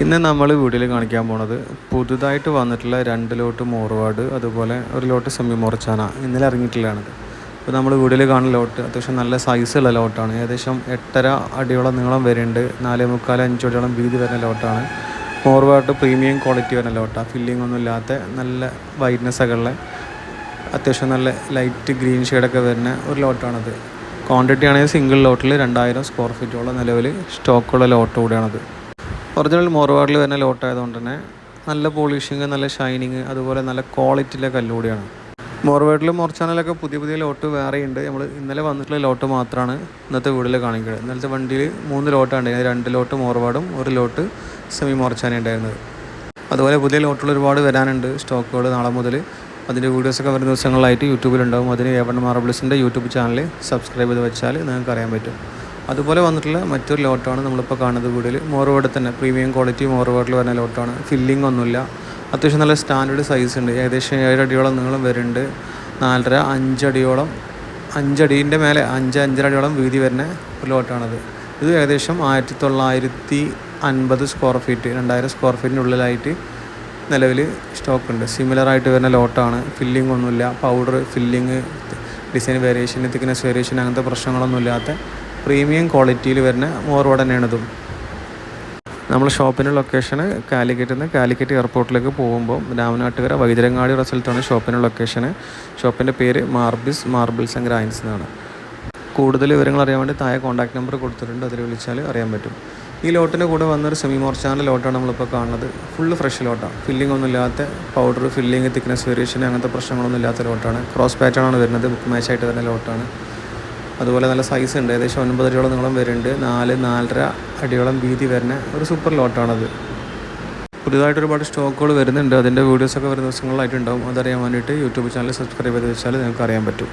ഇന്ന് നമ്മൾ വീഡിയോയിൽ കാണിക്കാൻ പോണത് പുതുതായിട്ട് വന്നിട്ടുള്ള 2 ലോട്ട് മോർവാഡ്, അതുപോലെ 1 ലോട്ട് സെമി മോർച്ചാന ഇന്നലെ ഇറങ്ങിയിട്ടുള്ളതാണിത്. ഇപ്പോൾ നമ്മൾ വീഡിയോയിൽ കാണുന്ന ലോട്ട് അത്യാവശ്യം നല്ല സൈസുള്ള ലോട്ടാണ്. ഏകദേശം 8.5 അടിയോളം നീളം വരുന്നുണ്ട്, 4.25-5 അടിയോളം വീതി വരുന്ന ലോട്ടാണ്. മോർവാഡ് പ്രീമിയം ക്വാളിറ്റി വരുന്ന ലോട്ടാണ്. ഫില്ലിംഗ് ഒന്നും ഇല്ലാത്ത നല്ല വൈറ്റ്നെസ് ഒക്കെ ഉള്ള അത്യാവശ്യം നല്ല ലൈറ്റ് ഗ്രീൻ ഷെയ്ഡൊക്കെ വരുന്ന ഒരു ലോട്ടാണത്. ക്വാണ്ടിറ്റി ആണെങ്കിൽ സിംഗിൾ ലോട്ടിൽ 2000 സ്ക്വയർ ഫീറ്റോളം നിലവിൽ സ്റ്റോക്കുള്ള ലോട്ട് കൂടെയാണത്. ഒറിജിനൽ മോർവാഡിൽ വരുന്ന ലോട്ടായതുകൊണ്ട് തന്നെ നല്ല പോളിഷിങ്, നല്ല ഷൈനിങ്, അതുപോലെ നല്ല ക്വാളിറ്റിയിലെ കല്ലുകൂടിയാണ്. മോർവാഡിലും മോർച്ചാനലൊക്കെ പുതിയ ലോട്ട് വേറെയുണ്ട്. നമ്മൾ ഇന്നലെ വന്നിട്ടുള്ള ലോട്ട് മാത്രമാണ് ഇന്നത്തെ വീഡിയോയിൽ കാണിക്കുന്നത്. ഇന്നലത്തെ വണ്ടിയിൽ 3 ലോട്ടാണ്, 2 ലോട്ട് മോർവാഡും 1 ലോട്ട് സെമി മോർച്ചാന ഉണ്ടായിരുന്നത്. അതുപോലെ പുതിയ ലോട്ടുകൾ ഒരുപാട് വരാനുണ്ട്, സ്റ്റോക്കുകൾ നാളെ മുതൽ. അതിൻ്റെ വീഡിയോസൊക്കെ വരുന്ന ദിവസങ്ങളിലായിട്ട് യൂട്യൂബിലുണ്ടാകും. അതിന് A1 മാർബിൾസിൻ്റെ യൂട്യൂബ് ചാനൽ സബ്സ്ക്രൈബ് ചെയ്ത് വെച്ചാൽ നിങ്ങൾക്ക് അറിയാൻ പറ്റും. അതുപോലെ വന്നിട്ടുള്ള മറ്റൊരു ലോട്ടാണ് നമ്മളിപ്പോൾ കാണുന്നത് വീഡിയോയിൽ. മോർവാഡ് തന്നെ പ്രീമിയം ക്വാളിറ്റി മോർവാഡിൽ വരുന്ന ലോട്ടാണ്. ഫില്ലിംഗ് ഒന്നുമില്ല, അത്യാവശ്യം നല്ല സ്റ്റാൻഡേർഡ് സൈസ് ഉണ്ട്. ഏകദേശം 7 അടിയോളം നീളം വരുന്നുണ്ട്, 4.5-5 അടിയോളം, 5 അടീൻ്റെ മേലെ 5-5.5 അടിയോളം വീതി വരുന്ന ഒരു ലോട്ടാണത്. ഇത് ഏകദേശം 1950 സ്ക്വയർ ഫീറ്റ്, 2000 സ്ക്വയർ ഫീറ്റിനുള്ളിലായിട്ട് നിലവിൽ സ്റ്റോക്കുണ്ട്. സിമിലറായിട്ട് വരുന്ന ലോട്ടാണ്. ഫില്ലിംഗ് ഒന്നുമില്ല, powder filling, design variation, thickness variation അങ്ങനത്തെ പ്രശ്നങ്ങളൊന്നും ഇല്ലാത്ത പ്രീമിയം ക്വാളിറ്റിയിൽ വരുന്ന മോർവാഡ് തന്നെയാണിതും. നമ്മുടെ ഷോപ്പിൻ്റെ ലൊക്കേഷന് കാലിക്കറ്റ് എയർപോർട്ടിലേക്ക് പോകുമ്പോൾ രാമനാട്ടുകര വൈദ്യരങ്ങാടി സ്ഥലത്താണ് ഷോപ്പിൻ്റെ ലൊക്കേഷന്. ഷോപ്പിൻ്റെ പേര് മാർബിൾസ് ആൻഡ് ഗ്രൈൻസ് എന്നാണ്. കൂടുതൽ വിവരങ്ങൾ അറിയാൻ വേണ്ടി താഴെ കോൺടാക്ട് നമ്പർ കൊടുത്തിട്ടുണ്ട്, അതിൽ വിളിച്ചാൽ അറിയാൻ പറ്റും. ഈ ലോട്ടിൻ്റെ കൂടെ വന്നൊരു സെമി മോർച്ചാൻ്റെ ലോട്ടാണ് നമ്മളിപ്പോൾ കാണുന്നത്. Full fresh ലോട്ടാണ്. ഫില്ലിംഗ് ഒന്നും ഇല്ലാത്ത, പൗഡർ ഫില്ലിംഗ്, തിക്നെസ് വേരിയേഷൻ അങ്ങനത്തെ പ്രശ്നങ്ങളൊന്നും ഇല്ലാത്ത ലോട്ടാണ്. ക്രോസ് പാറ്റേണാണ് വരുന്നത്, ബുക്ക് മാച്ചായിട്ട് വരുന്ന ലോട്ടാണ്. അതുപോലെ നല്ല സൈസ് ഉണ്ട്, ഏകദേശം 9 അടിയോളം നീളം വരുന്നുണ്ട്, 4-4.5 അടിയോളം വീതി വരുന്ന ഒരു സൂപ്പർ ലോട്ടാണത്. പുതിയതായിട്ട് ഒരുപാട് സ്റ്റോക്കുകൾ വരുന്നുണ്ട്, അതിൻ്റെ വീഡിയോസൊക്കെ വരുന്ന ദിവസങ്ങളിലായിട്ടുണ്ടാവും. അതറിയാൻ വേണ്ടിയിട്ട് യൂട്യൂബ് ചാനൽ സബ്സ്ക്രൈബ് ചെയ്ത് വെച്ചാൽ നിങ്ങൾക്ക് അറിയാൻ പറ്റും.